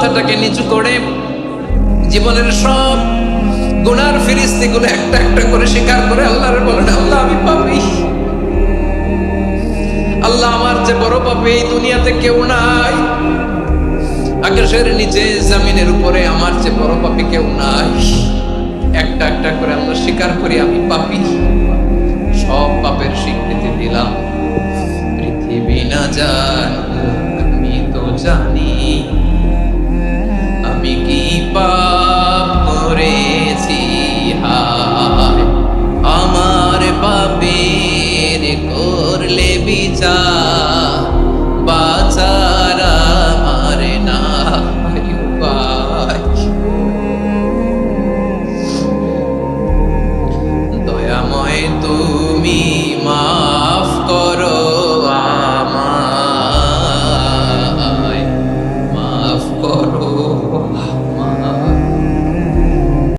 মাথাটাকে নিচু করে জীবনের সব গুনার ফিরিস্তিগুলো একটা একটা করে স্বীকার করে আল্লাহরে বলেন, আল্লাহ আমি পাপী, আল্লাহ আমার যে বড় পাপী এই দুনিয়াতে কেউ নাই, আকাশের নিচে জমিনের উপরে আমার যে বড় পাপী কেউ নাই। একটা একটা করে আল্লাহ স্বীকার করি আমি পাপী, সব পাপের স্বীকৃতি দিলাম। পৃথিবী না জানুক আমি তো জানি,